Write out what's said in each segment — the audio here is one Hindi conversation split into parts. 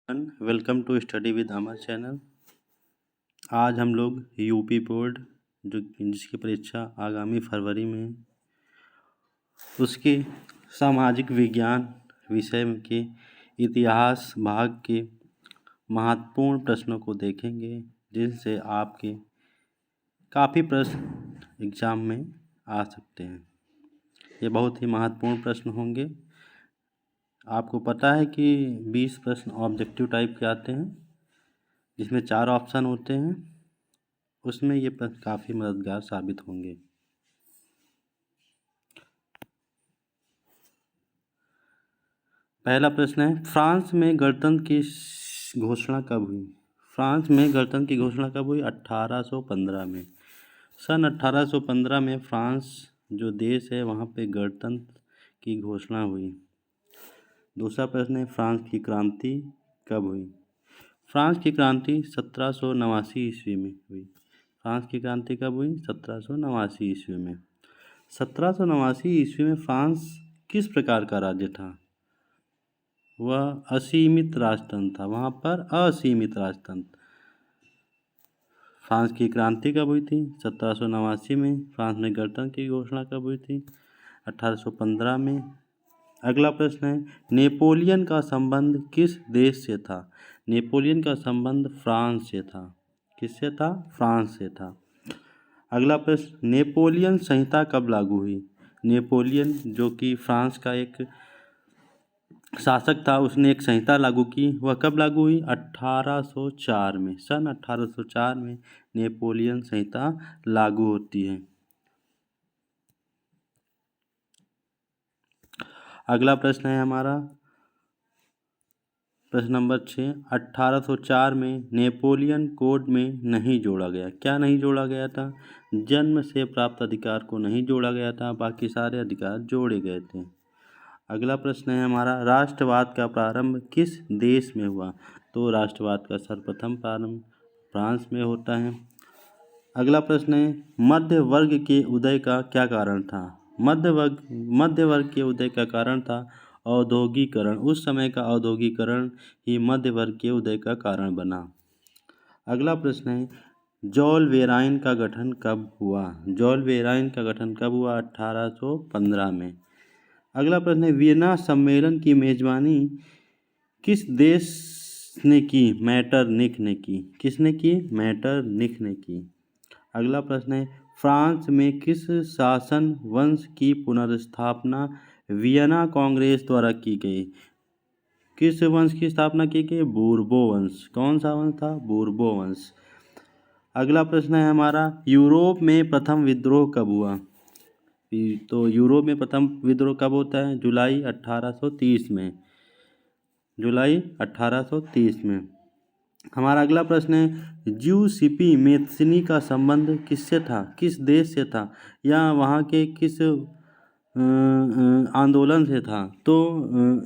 Welcome to study with Amar channel. आज हम लोग यूपी बोर्ड जिसकी परीक्षा आगामी फरवरी में उसके सामाजिक विज्ञान विषय के इतिहास भाग के महत्वपूर्ण प्रश्नों को देखेंगे, जिनसे आपके काफ़ी प्रश्न एग्जाम में आ सकते हैं। ये बहुत ही महत्वपूर्ण प्रश्न होंगे। आपको पता है कि 20 प्रश्न ऑब्जेक्टिव टाइप के आते हैं, जिसमें 4 ऑप्शन होते हैं। उसमें ये प्रश्न काफ़ी मददगार साबित होंगे। पहला प्रश्न है, फ्रांस में गणतंत्र की घोषणा कब हुई? फ्रांस में गणतंत्र की घोषणा कब हुई? 1815 में। सन 1815 में फ्रांस जो देश है वहाँ पे गणतंत्र की घोषणा हुई। दूसरा प्रश्न है, फ्रांस की क्रांति कब हुई? फ्रांस की क्रांति 1789 ईस्वी में हुई। फ्रांस की क्रांति कब हुई? 1789 ईस्वी में। 1789 ईस्वी में फ्रांस किस प्रकार का राज्य था? वह असीमित राजतंत्र था। वहाँ पर असीमित राजतंत्र। फ्रांस की क्रांति कब हुई थी? 1789 में। फ्रांस में गणतंत्र की घोषणा कब हुई थी? 1815 में। अगला प्रश्न है, नेपोलियन का संबंध किस देश से था? नेपोलियन का संबंध फ्रांस से था। किससे था? फ्रांस से था। अगला प्रश्न, नेपोलियन संहिता कब लागू हुई? नेपोलियन जो कि फ्रांस का एक शासक था, उसने एक संहिता लागू की। वह कब लागू हुई? 1804 में। सन 1804 में नेपोलियन संहिता लागू होती है। अगला प्रश्न है हमारा प्रश्न नंबर 6, 1804 में नेपोलियन कोड में नहीं जोड़ा गया। क्या नहीं जोड़ा गया था? जन्म से प्राप्त अधिकार को नहीं जोड़ा गया था, बाकी सारे अधिकार जोड़े गए थे। अगला प्रश्न है हमारा, राष्ट्रवाद का प्रारंभ किस देश में हुआ? तो राष्ट्रवाद का सर्वप्रथम प्रारंभ फ्रांस में होता है। अगला प्रश्न है, मध्य वर्ग के उदय का क्या कारण था? मध्य वर्ग के उदय का कारण था औद्योगिकरण। उस समय का औद्योगिकरण ही मध्य वर्ग के उदय का कारण बना। अगला प्रश्न है, जॉल वेराइन का गठन कब हुआ? जॉल वेराइन का गठन कब हुआ? 1815 में। अगला प्रश्न है, वियना सम्मेलन की मेजबानी किस देश ने की? मैटरनिख ने की। किसने की? मैटरनिख ने की। अगला प्रश्न है, फ्रांस में किस शासन वंश की पुनर्स्थापना वियना कांग्रेस द्वारा की गई? किस वंश की स्थापना की गई? बूर्बो वंश। कौन सा वंश था? बूर्बो वंश। अगला प्रश्न है हमारा, यूरोप में प्रथम विद्रोह कब हुआ? तो यूरोप में प्रथम विद्रोह कब होता है? जुलाई 1830 में। जुलाई 1830 में। हमारा अगला प्रश्न है, ज्यूसिपी मेत्सिनी का संबंध किससे था? किस देश से था, या वहाँ के किस आंदोलन से था? तो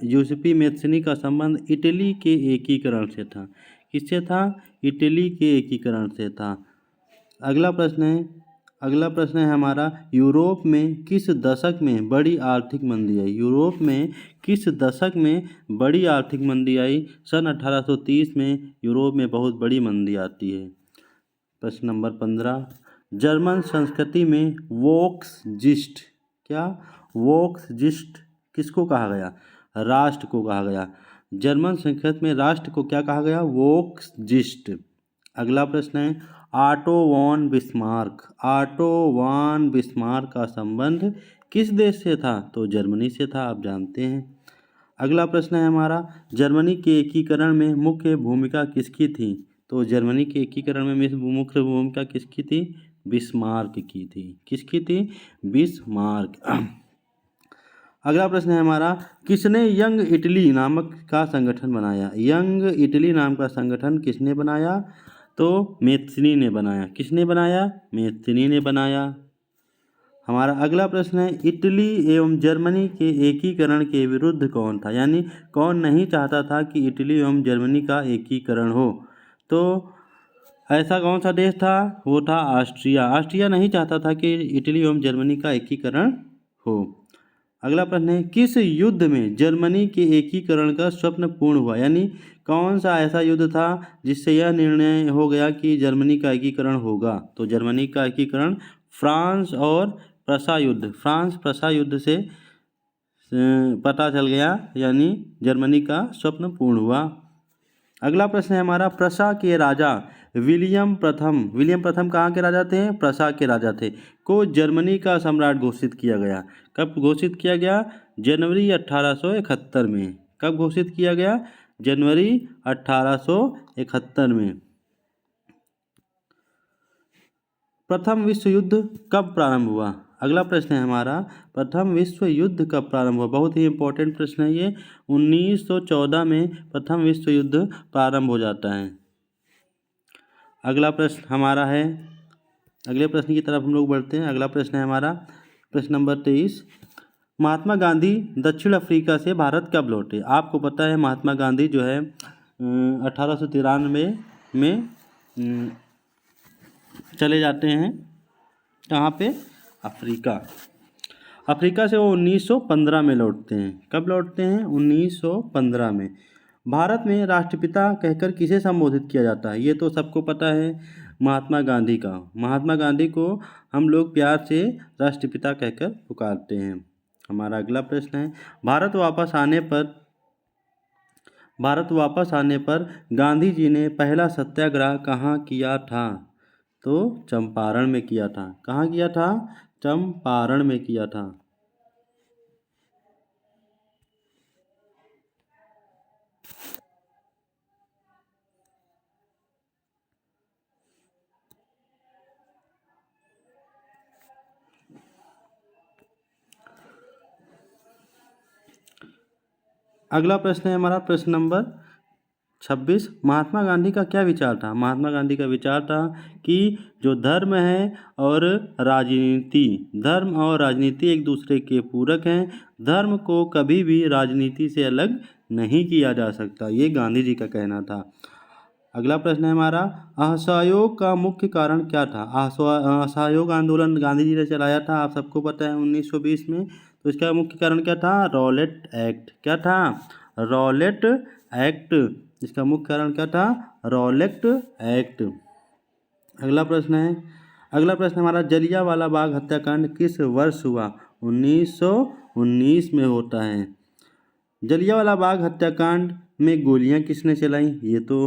ज्यूसिपी मेत्सिनी का संबंध इटली के एकीकरण से था। किससे था? इटली के एकीकरण से था। अगला प्रश्न है हमारा, यूरोप में किस दशक में बड़ी आर्थिक मंदी आई? यूरोप में किस दशक में बड़ी आर्थिक मंदी आई? सन 1830 में यूरोप में बहुत बड़ी मंदी आती है। प्रश्न नंबर 15, जर्मन संस्कृति में वोक्सजिस्ट, क्या वोक्सजिस्ट किसको कहा गया? राष्ट्र को कहा गया। जर्मन संस्कृति में राष्ट्र को क्या कहा गया? वोक्सजिस्ट। अगला प्रश्न है, Otto von Bismarck. Otto von Bismarck का संबंध किस देश से था? तो जर्मनी से था, आप जानते हैं। अगला प्रश्न है हमारा, जर्मनी के एकीकरण में मुख्य भूमिका किसकी थी? तो जर्मनी के एकीकरण में मुख्य भूमिका किसकी थी? बिस्मार्क की थी। किसकी थी? बिस्मार्क। अगला प्रश्न है हमारा, किसने यंग इटली नामक का संगठन बनाया? यंग इटली नाम का संगठन किसने बनाया? तो मेत्सिनी ने बनाया। किसने बनाया? मेत्सिनी ने बनाया। हमारा अगला प्रश्न है, इटली एवं जर्मनी के एकीकरण के विरुद्ध कौन था? यानी कौन नहीं चाहता था कि इटली एवं जर्मनी का एकीकरण हो? तो ऐसा कौन सा देश था? वो था ऑस्ट्रिया। ऑस्ट्रिया नहीं चाहता था कि इटली एवं जर्मनी का एकीकरण हो। अगला प्रश्न है, किस युद्ध में जर्मनी के एकीकरण का स्वप्न पूर्ण हुआ? यानी कौन सा ऐसा युद्ध था जिससे यह निर्णय हो गया कि जर्मनी का एकीकरण होगा? तो जर्मनी का एकीकरण फ्रांस और प्रसा युद्ध, फ्रांस प्रसा युद्ध से पता चल गया, यानी जर्मनी का स्वप्न पूर्ण हुआ। अगला प्रश्न है हमारा, प्रसा के राजा विलियम प्रथम कहाँ के राजा थे? प्रसा के राजा थे, को जर्मनी का सम्राट घोषित किया गया। कब घोषित किया गया? जनवरी 1871 में। कब घोषित किया गया? जनवरी 1871 में। प्रथम विश्व युद्ध कब प्रारंभ हुआ? अगला प्रश्न है हमारा, प्रथम विश्व युद्ध कब प्रारंभ हुआ? बहुत ही इंपॉर्टेंट प्रश्न है ये। 1914 में प्रथम विश्व युद्ध प्रारंभ हो जाता है। अगला प्रश्न हमारा है, अगले प्रश्न की तरफ हम लोग बढ़ते हैं। अगला प्रश्न है हमारा प्रश्न नंबर 23, महात्मा गांधी दक्षिण अफ्रीका से भारत कब लौटे? आपको पता है महात्मा गांधी जो है 1893 में चले जाते हैं। कहाँ पे? अफ्रीका से वो 1915 में लौटते हैं। कब लौटते हैं? 1915 में। भारत में राष्ट्रपिता कहकर किसे संबोधित किया जाता है? ये तो सबको पता है, महात्मा गांधी का। महात्मा गांधी को हम लोग प्यार से राष्ट्रपिता कहकर पुकारते हैं। हमारा अगला प्रश्न है, भारत वापस आने पर गांधी जी ने पहला सत्याग्रह कहाँ किया था? तो चंपारण में किया था। कहाँ किया था? चंपारण में किया था। अगला प्रश्न है हमारा प्रश्न नंबर 26, महात्मा गांधी का क्या विचार था? महात्मा गांधी का विचार था कि जो धर्म है और धर्म और राजनीति एक दूसरे के पूरक हैं, धर्म को कभी भी राजनीति से अलग नहीं किया जा सकता, ये गांधी जी का कहना था। अगला प्रश्न है हमारा, असहयोग का मुख्य कारण क्या था? असहयोग आंदोलन गांधी जी ने चलाया था, आप सबको पता है 1920 में। तो इसका मुख्य कारण क्या था? Rowlatt act. क्या था? Rowlatt act. इसका मुख्य कारण क्या था? Rowlatt act. अगला प्रश्न हमारा, जलियांवाला बाग हत्याकांड किस वर्ष हुआ? 1919 में होता है। जलियांवाला बाग हत्याकांड में गोलियां किसने चलाई? ये तो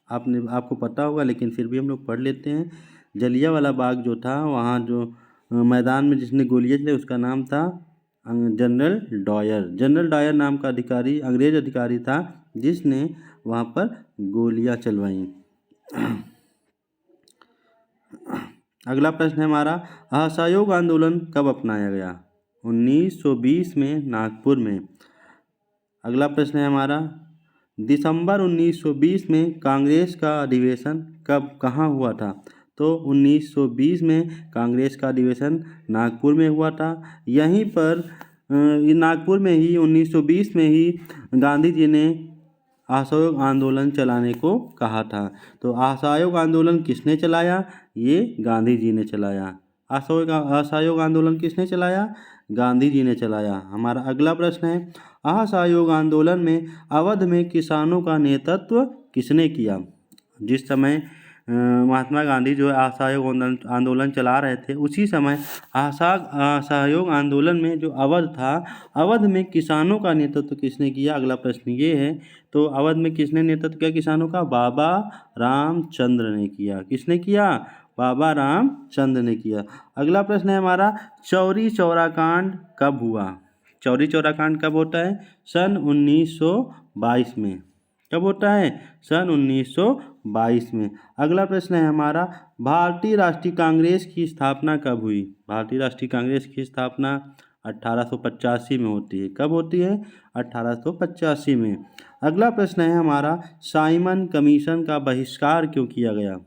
आपको पता होगा, लेकिन फिर भी हम लोग पढ़ लेते हैं। जलियांवाला बाग जो था, वहाँ जो मैदान में जिसने गोलियां चलाई उसका नाम था जनरल डायर। जनरल डायर नाम का अधिकारी, अंग्रेज अधिकारी था, जिसने वहाँ पर गोलियां चलवाई। अगला प्रश्न है हमारा, असहयोग आंदोलन कब अपनाया गया? 1920 में, नागपुर में। अगला प्रश्न है हमारा, दिसंबर 1920 में कांग्रेस का अधिवेशन कहाँ हुआ था? तो 1920 में कांग्रेस का अधिवेशन नागपुर में हुआ था। यहीं पर नागपुर में ही 1920 में ही गांधी जी ने असहयोग आंदोलन चलाने को कहा था। तो असहयोग आंदोलन किसने चलाया? ये गांधी जी ने चलाया। असहयोग आंदोलन किसने चलाया? गांधी जी ने चलाया। हमारा अगला प्रश्न है, असहयोग आंदोलन में अवध में किसानों का नेतृत्व किसने किया? जिस समय महात्मा गांधी जो असहयोग आंदोलन चला रहे थे, उसी समय असहयोग आंदोलन में जो अवध था, अवध में किसानों का नेतृत्व किसने किया? अगला प्रश्न ये है। तो अवध में किसने नेतृत्व किया किसानों का? बाबा रामचंद्र ने किया। किसने किया? बाबा रामचंद्र ने किया। अगला प्रश्न है हमारा, चौरी चौरा कांड कब हुआ? चौरी चौरा कांड कब होता है? सन 1922 में। कब होता है? सन 1922 में। अगला प्रश्न है हमारा, भारतीय राष्ट्रीय कांग्रेस की स्थापना कब हुई? भारतीय राष्ट्रीय कांग्रेस की स्थापना 1885 में होती है। कब होती है? 1885 में। अगला प्रश्न है हमारा, साइमन कमीशन का बहिष्कार क्यों किया गया?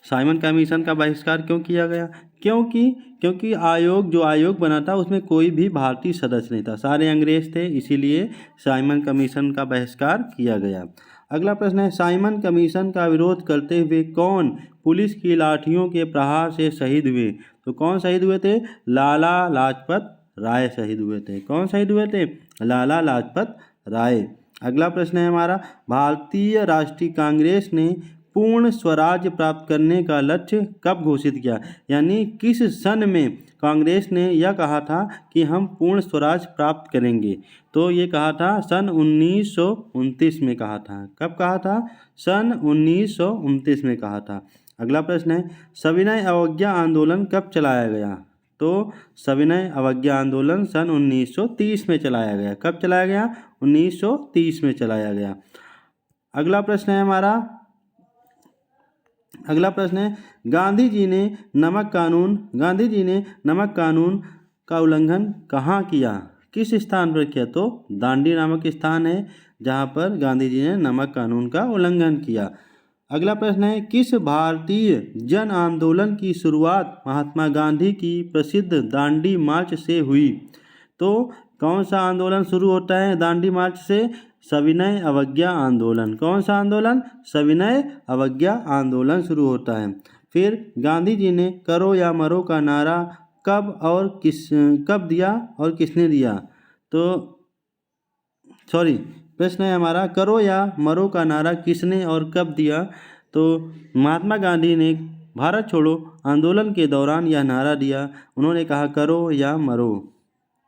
साइमन कमीशन का बहिष्कार क्यों किया गया? क्योंकि आयोग बना था, उसमें कोई भी भारतीय सदस्य नहीं था, सारे अंग्रेज थे, इसीलिए साइमन कमीशन का बहिष्कार किया गया। अगला प्रश्न है, साइमन कमीशन का विरोध करते हुए कौन पुलिस की लाठियों के प्रहार से शहीद हुए? तो कौन शहीद हुए थे? लाला लाजपत राय शहीद हुए थे। कौन शहीद हुए थे? लाला लाजपत राय। अगला प्रश्न है हमारा, भारतीय राष्ट्रीय कांग्रेस ने पूर्ण स्वराज्य प्राप्त करने का लक्ष्य कब घोषित किया? यानी किस सन में कांग्रेस ने यह कहा था कि हम पूर्ण स्वराज प्राप्त करेंगे? तो ये कहा था सन 1929 में कहा था। कब कहा था? सन 1929 में कहा था। अगला प्रश्न है, सविनय अवज्ञा आंदोलन कब चलाया गया? तो सविनय अवज्ञा आंदोलन सन 1930 में चलाया गया। कब चलाया गया? 1930 में चलाया गया। अगला प्रश्न है हमारा, अगला प्रश्न है, गांधी जी ने नमक कानून का उल्लंघन कहाँ किया? किस स्थान पर किया? तो दांडी नामक स्थान है जहाँ पर गांधी जी ने नमक कानून का उल्लंघन किया। अगला प्रश्न है, किस भारतीय जन आंदोलन की शुरुआत महात्मा गांधी की प्रसिद्ध दांडी मार्च से हुई? तो कौन सा आंदोलन शुरू होता है दांडी मार्च से? सविनय अवज्ञा आंदोलन। कौन सा आंदोलन? सविनय अवज्ञा आंदोलन शुरू होता है। फिर गांधी जी ने करो या मरो का नारा कब दिया और किसने दिया? तो प्रश्न है हमारा, करो या मरो का नारा किसने और कब दिया? तो महात्मा गांधी ने भारत छोड़ो आंदोलन के दौरान यह नारा दिया। उन्होंने कहा करो या मरो।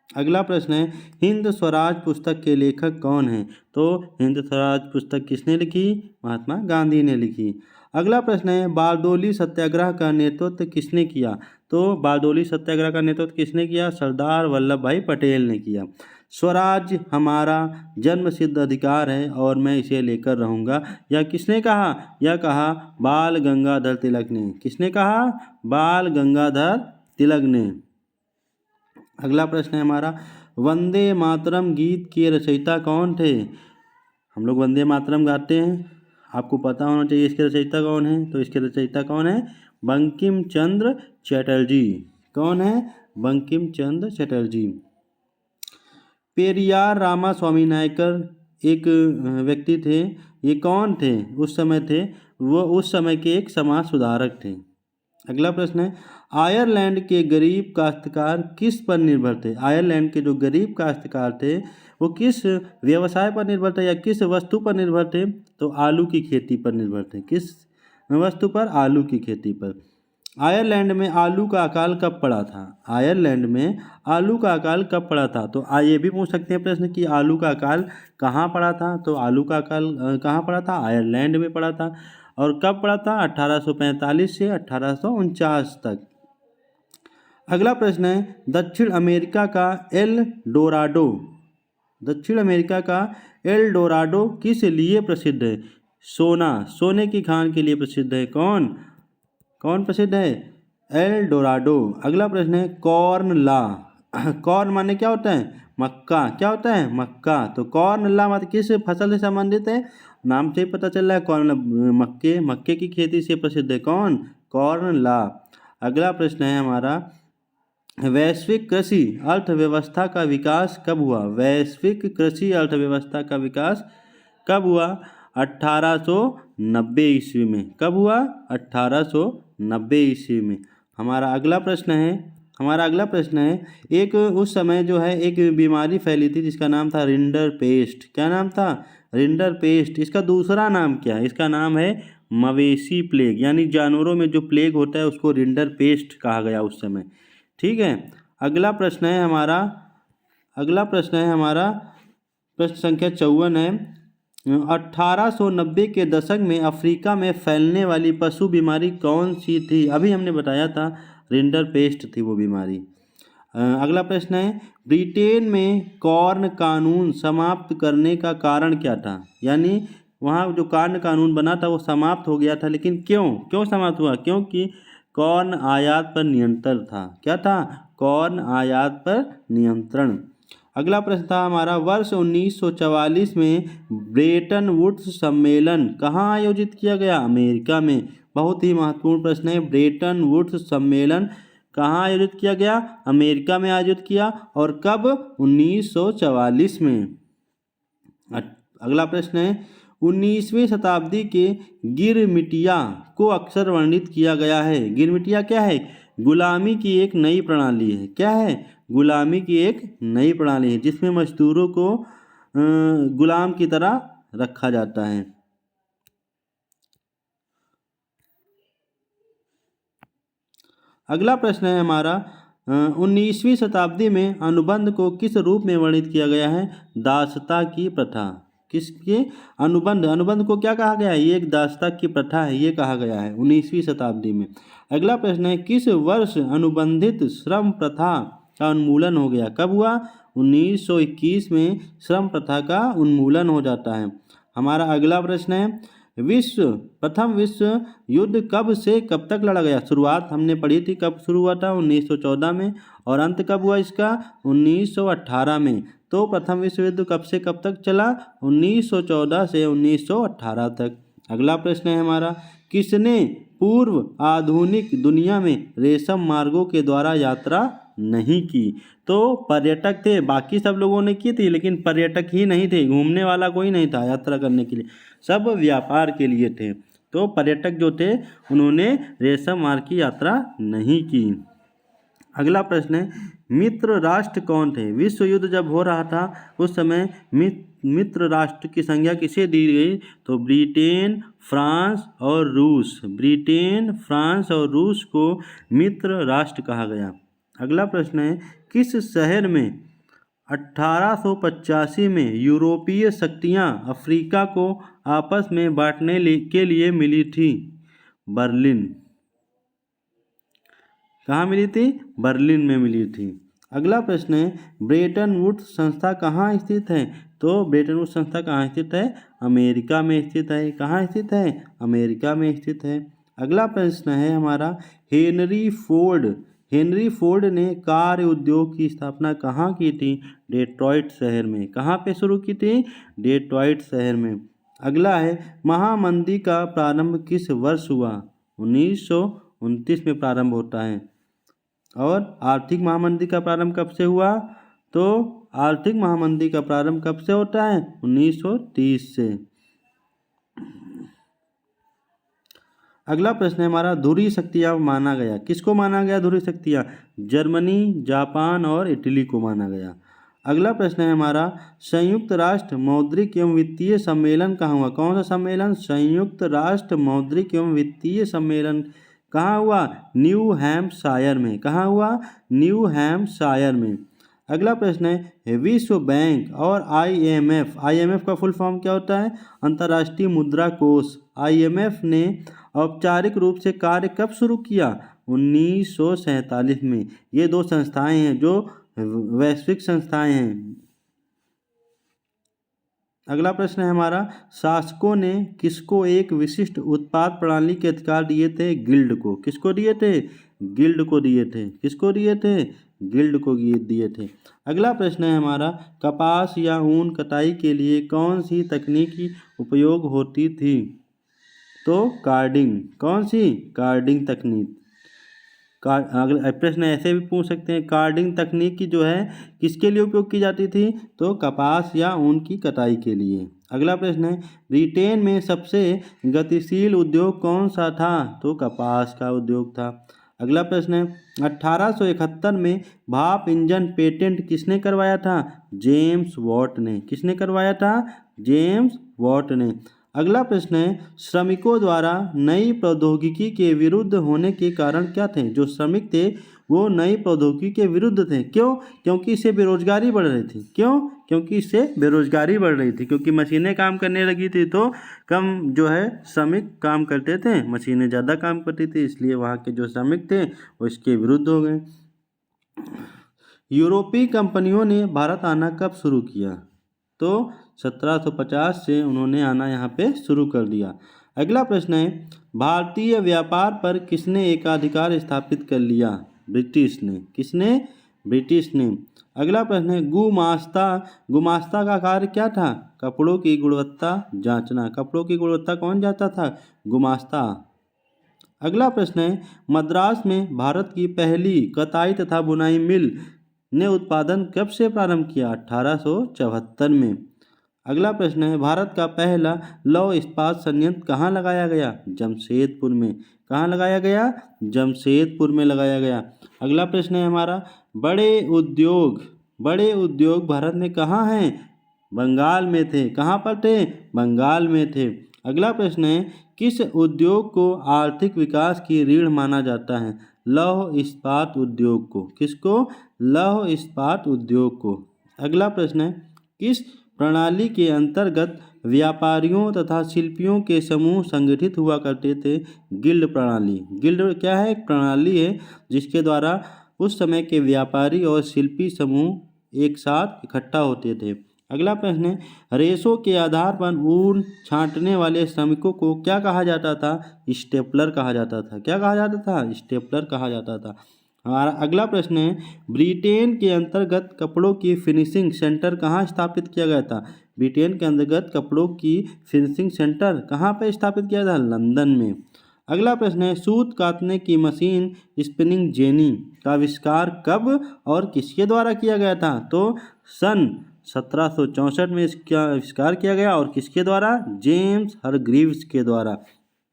अगला प्रश्न है, हिंद स्वराज पुस्तक के लेखक कौन हैं? तो हिंद स्वराज पुस्तक किसने लिखी? महात्मा गांधी ने लिखी। अगला प्रश्न है, बारडोली सत्याग्रह का नेतृत्व किसने किया? तो बारडोली सत्याग्रह का नेतृत्व किसने किया? सरदार वल्लभ भाई पटेल ने किया। स्वराज हमारा जन्मसिद्ध अधिकार है और मैं इसे लेकर रहूँगा, यह किसने कहा? यह कहा बाल गंगाधर तिलक ने। किसने कहा? बाल गंगाधर तिलक ने। अगला प्रश्न है हमारा, वंदे मातरम गीत के रचयिता कौन थे? हम लोग वंदे मातरम गाते हैं, आपको पता होना चाहिए इसके रचयिता कौन है। तो इसके रचयिता कौन है? बंकिम चंद्र चटर्जी। कौन है? बंकिम चंद्र चटर्जी। पेरियार रामास्वामी नायकर एक व्यक्ति थे, ये कौन थे? उस समय थे वो उस समय के एक समाज सुधारक थे। अगला प्रश्न है, आयरलैंड के गरीब काश्तकार किस पर निर्भर थे? आयरलैंड के जो गरीब काश्तकार थे वो किस व्यवसाय पर निर्भर थे या किस वस्तु पर निर्भर थे? तो आलू की खेती पर निर्भर थे। किस वस्तु पर? आलू की खेती पर। आयरलैंड में आलू का अकाल कब पड़ा था? आयरलैंड में आलू का अकाल कब पड़ा था? तो ये भी पूछ सकते हैं प्रश्न कि आलू का अकाल कहाँ पड़ा था? तो आलू का अकाल कहाँ पड़ा था? आयरलैंड में पड़ा था। और कब पड़ा था? 1845 से 1849 तक। अगला प्रश्न है, दक्षिण अमेरिका का एल डोराडो किस लिए प्रसिद्ध है? सोने की खान के लिए प्रसिद्ध है। कौन प्रसिद्ध है? L Dorado. अगला प्रश्न है, कॉर्न ला। कॉर्न माने क्या होता है? मक्का। क्या होता है? मक्का। तो कॉर्न ला मतलब किस फसल से संबंधित है? नाम से ही पता चल रहा है, कॉर्न मक्के की खेती से प्रसिद्ध है। कौन? कॉर्न ला। अगला प्रश्न है हमारा, वैश्विक कृषि अर्थव्यवस्था का विकास कब हुआ? वैश्विक कृषि अर्थव्यवस्था का विकास कब हुआ? 1890 ईस्वी में। कब हुआ? 1890 ईस्वी में। हमारा अगला प्रश्न है, एक उस समय जो है एक बीमारी फैली थी जिसका नाम था रिंडर पेस्ट। क्या नाम था? Rinder paste. इसका दूसरा नाम क्या है? इसका नाम है मवेशी प्लेग, यानी जानवरों में जो प्लेग होता है उसको रिंडर पेस्ट कहा गया उस समय। ठीक है। अगला प्रश्न है हमारा प्रश्न संख्या 54 है, 1890 के दशक में अफ्रीका में फैलने वाली पशु बीमारी कौन सी थी? अभी हमने बताया था रिंडर पेस्ट थी वो बीमारी। अगला प्रश्न है, ब्रिटेन में कॉर्न कानून समाप्त करने का कारण क्या था? यानी वहाँ जो कॉर्न कानून बना था वो समाप्त हो गया था, लेकिन क्यों समाप्त हुआ? क्योंकि कॉर्न आयात पर नियंत्रण था। क्या था? कॉर्न आयात पर नियंत्रण। अगला प्रश्न था हमारा, वर्ष 1944 में ब्रेटन वुड्स सम्मेलन कहाँ आयोजित किया गया? अमेरिका में। बहुत ही महत्वपूर्ण प्रश्न है, ब्रेटन वुड्स सम्मेलन कहाँ आयोजित किया गया? अमेरिका में आयोजित किया। और कब? 1944 में। अगला प्रश्न है, 19वीं शताब्दी के गिरमिटिया को अक्सर वर्णित किया गया है। गिरमिटिया क्या है? गुलामी की एक नई प्रणाली है। क्या है? गुलामी की एक नई प्रणाली है जिसमें मजदूरों को गुलाम की तरह रखा जाता है। अगला प्रश्न है हमारा 19वीं शताब्दी में अनुबंध को किस रूप में वर्णित किया गया है? दासता की प्रथा। किसके? अनुबंध। अनुबंध को क्या कहा गया है? ये एक दासता की प्रथा है, ये कहा गया है 19वीं शताब्दी में। अगला प्रश्न है किस वर्ष अनुबंधित श्रम प्रथा का उन्मूलन हो गया? कब हुआ? 1921 में श्रम प्रथा का उन्मूलन हो जाता है। हमारा अगला प्रश्न है प्रथम विश्व युद्ध कब से कब तक लड़ा गया? शुरुआत हमने पढ़ी थी, कब शुरू हुआ था? 1914 में। और अंत कब हुआ इसका? 1918 में। तो प्रथम विश्व युद्ध कब से कब तक चला? 1914 से 1918 तक। अगला प्रश्न है हमारा किसने पूर्व आधुनिक दुनिया में रेशम मार्गों के द्वारा यात्रा नहीं की? तो पर्यटक थे, बाकी सब लोगों ने की थी, लेकिन पर्यटक ही नहीं थे, घूमने वाला कोई नहीं था यात्रा करने के लिए, सब व्यापार के लिए थे। तो पर्यटक जो थे उन्होंने रेशम मार्ग की यात्रा नहीं की। अगला प्रश्न है मित्र राष्ट्र कौन थे? विश्व युद्ध जब हो रहा था उस समय मित्र राष्ट्र की संज्ञा किसे दी गई? तो ब्रिटेन, फ्रांस और रूस। ब्रिटेन, फ्रांस और रूस को मित्र राष्ट्र कहा गया। अगला प्रश्न है किस शहर में 1885 में यूरोपीय शक्तियां अफ्रीका को आपस में बांटने के लिए मिली थी? बर्लिन। कहाँ मिली थी? बर्लिन में मिली थी। अगला प्रश्न है ब्रेटन वुड्स संस्था कहाँ स्थित है? तो ब्रेटन वुड्स संस्था कहाँ स्थित है? अमेरिका में स्थित है। कहाँ स्थित है? अमेरिका में स्थित है। अगला प्रश्न है हमारा हेनरी फोर्ड ने कार उद्योग की स्थापना कहाँ की थी? डेट्रॉइट शहर में। कहाँ पे शुरू की थी? डेट्रॉइट शहर में। अगला है महामंदी का प्रारंभ किस वर्ष हुआ? 1929 में प्रारंभ होता है। और आर्थिक महामंदी का प्रारंभ कब से हुआ? तो आर्थिक महामंदी का प्रारंभ कब से होता है? 1930 से। अगला प्रश्न है हमारा ध्रुवीय शक्तियाँ माना गया। किसको माना गया ध्रुवीय शक्तियाँ? जर्मनी, जापान और इटली को माना गया। अगला प्रश्न है हमारा संयुक्त राष्ट्र मौद्रिक एवं वित्तीय सम्मेलन कहाँ हुआ? कौन सा सम्मेलन? संयुक्त राष्ट्र मौद्रिक एवं वित्तीय सम्मेलन कहाँ हुआ? न्यू हैम्पशायर में। कहाँ हुआ? न्यू हैम्पशायर में। अगला प्रश्न है विश्व बैंक और आईएमएफ का फुल फॉर्म क्या होता है? अंतर्राष्ट्रीय मुद्रा कोष। आईएमएफ ने औपचारिक रूप से कार्य कब शुरू किया? 1947 में। ये दो संस्थाएं हैं जो वैश्विक संस्थाएं हैं। अगला प्रश्न है हमारा शासकों ने किसको एक विशिष्ट उत्पाद प्रणाली के अधिकार दिए थे? गिल्ड को। किसको दिए थे? गिल्ड को दिए थे। किसको दिए थे? गिल्ड को दिए थे। अगला प्रश्न है हमारा कपास या ऊन कटाई के लिए कौन सी तकनीक की उपयोग होती थी? तो कार्डिंग। कौन सी? कार्डिंग तकनीक। अगला प्रश्न ऐसे भी पूछ सकते हैं कार्डिंग तकनीक की जो है किसके लिए उपयोग की जाती थी? तो कपास या ऊन की कटाई के लिए। अगला प्रश्न है ब्रिटेन में सबसे गतिशील उद्योग कौन सा था? तो कपास का उद्योग था। अगला प्रश्न है 1871 में भाप इंजन पेटेंट किसने करवाया था? जेम्स वॉट ने। किसने करवाया था? जेम्स वॉट ने। अगला प्रश्न है श्रमिकों द्वारा नई प्रौद्योगिकी के विरुद्ध होने के कारण क्या थे? जो श्रमिक थे वो नई प्रौद्योगिकी के विरुद्ध थे। क्यों? क्योंकि इससे बेरोजगारी बढ़ रही थी। क्यों? क्योंकि इससे बेरोजगारी बढ़ रही थी, क्योंकि मशीनें काम करने लगी थी तो कम जो है श्रमिक काम करते थे, मशीनें ज़्यादा काम करती थी, इसलिए वहाँ के जो श्रमिक थे वो इसके विरुद्ध हो गए। यूरोपीय कंपनियों ने भारत आना कब शुरू किया? तो 1750 से उन्होंने आना यहाँ पे शुरू कर दिया। अगला प्रश्न है भारतीय व्यापार पर किसने एकाधिकार स्थापित कर लिया? ब्रिटिश ने। किसने? ब्रिटिश ने। अगला प्रश्न है गुमास्ता का कार्य क्या था? कपड़ों की गुणवत्ता जांचना। कपड़ों की गुणवत्ता कौन जांचता था? गुमास्ता। अगला प्रश्न है मद्रास में भारत की पहली कताई तथा बुनाई मिल ने उत्पादन कब से प्रारंभ किया? 1874 में। अगला प्रश्न है भारत का पहला लौह इस्पात संयंत्र कहाँ लगाया गया? जमशेदपुर में। कहाँ लगाया गया? जमशेदपुर में लगाया गया। अगला प्रश्न है हमारा, बड़े उद्योग भारत में कहाँ हैं? बंगाल में थे। कहाँ पर थे? बंगाल में थे। अगला प्रश्न है, किस उद्योग को आर्थिक विकास की रीढ़ माना जाता है? लौह इस्पात उद्योग को। किसको? लौह इस्पात उद्योग को। अगला प्रश्न है, किस प्रणाली के अंतर्गत व्यापारियों तथा शिल्पियों के समूह संगठित हुआ करते थे? गिल्ड प्रणाली। गिल्ड क्या है? एक प्रणाली है जिसके द्वारा उस समय के व्यापारी और शिल्पी समूह एक साथ इकट्ठा होते थे। अगला प्रश्न है, रेशों के आधार पर ऊन छांटने वाले श्रमिकों को क्या कहा जाता था? स्टेपलर कहा जाता था। क्या कहा जाता था? स्टेपलर कहा जाता था। हमारा अगला प्रश्न है, ब्रिटेन के अंतर्गत कपड़ों की फिनिशिंग सेंटर कहाँ स्थापित किया गया था? ब्रिटेन के अंतर्गत कपड़ों की फिनिशिंग सेंटर कहाँ पर स्थापित किया था? लंदन में। अगला प्रश्न है, सूत काटने की मशीन स्पिनिंग जेनी का आविष्कार कब और किसके द्वारा किया गया था? तो सन 1764 में इसका आविष्कार किया गया। और किसके द्वारा? जेम्स हरग्रीव्स के द्वारा।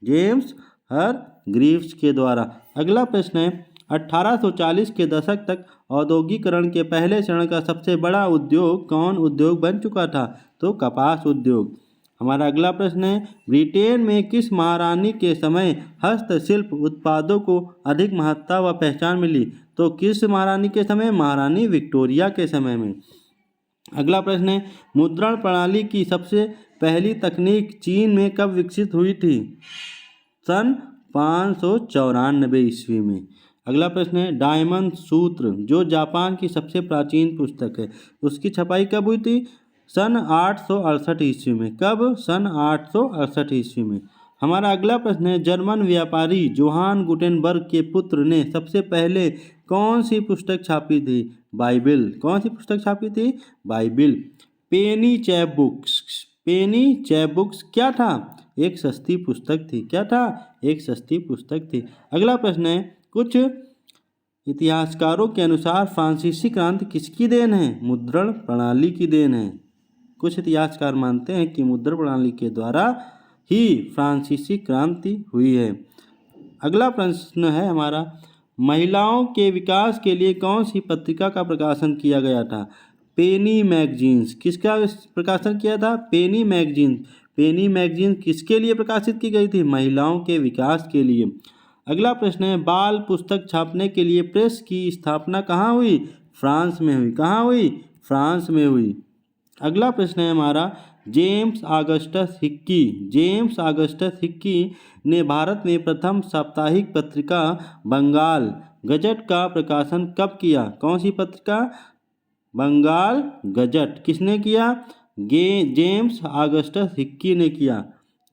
जेम्स हरग्रीव्स के द्वारा। अगला प्रश्न है, 1840 के दशक तक औद्योगिकरण के पहले चरण का सबसे बड़ा उद्योग कौन उद्योग बन चुका था? तो कपास उद्योग। हमारा अगला प्रश्न है, ब्रिटेन में किस महारानी के समय हस्तशिल्प उत्पादों को अधिक महत्ता व पहचान मिली? तो किस महारानी के समय? महारानी विक्टोरिया के समय में। अगला प्रश्न है, मुद्रण प्रणाली की सबसे पहली तकनीक चीन में कब विकसित हुई थी? सन 594 ईस्वी में। अगला प्रश्न है, डायमंड सूत्र जो जापान की सबसे प्राचीन पुस्तक है, उसकी छपाई कब हुई थी? सन 868 ईस्वी में। कब? सन 868 ईस्वी में। हमारा अगला प्रश्न है, जर्मन व्यापारी जोहान गुटेनबर्ग के पुत्र ने सबसे पहले कौन सी पुस्तक छापी थी? बाइबिल। कौन सी पुस्तक छापी थी? बाइबिल। पेनी चैप बुक्स क्या था? एक सस्ती पुस्तक थी। क्या था? एक सस्ती पुस्तक थी। अगला प्रश्न है, कुछ इतिहासकारों के अनुसार फ्रांसीसी क्रांति किसकी देन है? मुद्रण प्रणाली की देन है। कुछ इतिहासकार मानते हैं कि मुद्रण प्रणाली के द्वारा ही फ्रांसीसी क्रांति हुई है। अगला प्रश्न है हमारा, महिलाओं के विकास के लिए कौन सी पत्रिका का प्रकाशन किया गया था? पेनी मैगजीन्स। किसका प्रकाशन किया था? पेनी मैगजीन। पेनी मैगजीन किसके लिए प्रकाशित की गई थी? महिलाओं के विकास के लिए। अगला प्रश्न है, बाल पुस्तक छापने के लिए प्रेस की स्थापना कहाँ हुई? फ्रांस में हुई। कहाँ हुई? फ्रांस में हुई। अगला प्रश्न है हमारा, जेम्स ऑगस्टस हिक्की ने भारत में प्रथम साप्ताहिक पत्रिका बंगाल गजट का प्रकाशन कब किया? कौन सी पत्रिका? बंगाल गजट। किसने किया? जेम्स ऑगस्टस हिक्की ने किया।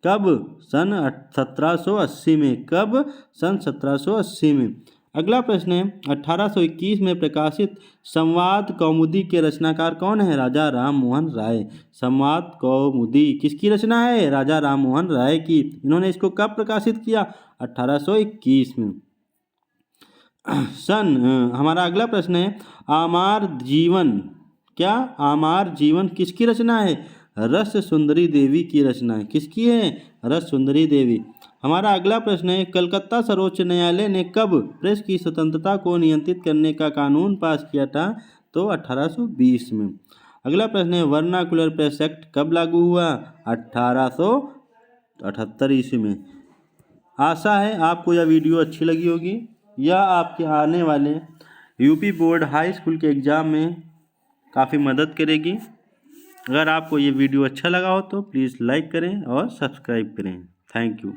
कब? सन 1780 में। कब? सन 1780 में। अगला प्रश्न है, 1821 में प्रकाशित संवाद कौमुदी के रचनाकार कौन है? राजा राम मोहन राय। संवाद कौमुदी किसकी रचना है? राजा राम मोहन राय की। इन्होंने इसको कब प्रकाशित किया? 1821 में। हमारा अगला प्रश्न है, आमार जीवन। क्या? आमार जीवन किसकी रचना है? रस सुंदरी देवी की रचना है। किसकी है? रस सुंदरी देवी। हमारा अगला प्रश्न है, कलकत्ता सर्वोच्च न्यायालय ने कब प्रेस की स्वतंत्रता को नियंत्रित करने का कानून पास किया था? तो 1820 में। अगला प्रश्न है, वर्नाकुलर प्रेस एक्ट कब लागू हुआ? 1878 ईस्वी में। आशा है आपको यह वीडियो अच्छी लगी होगी। यह आपके आने वाले यूपी बोर्ड हाई स्कूल के एग्ज़ाम में काफ़ी मदद करेगी। अगर आपको ये वीडियो अच्छा लगा हो तो प्लीज़ लाइक करें और सब्सक्राइब करें। Thank you.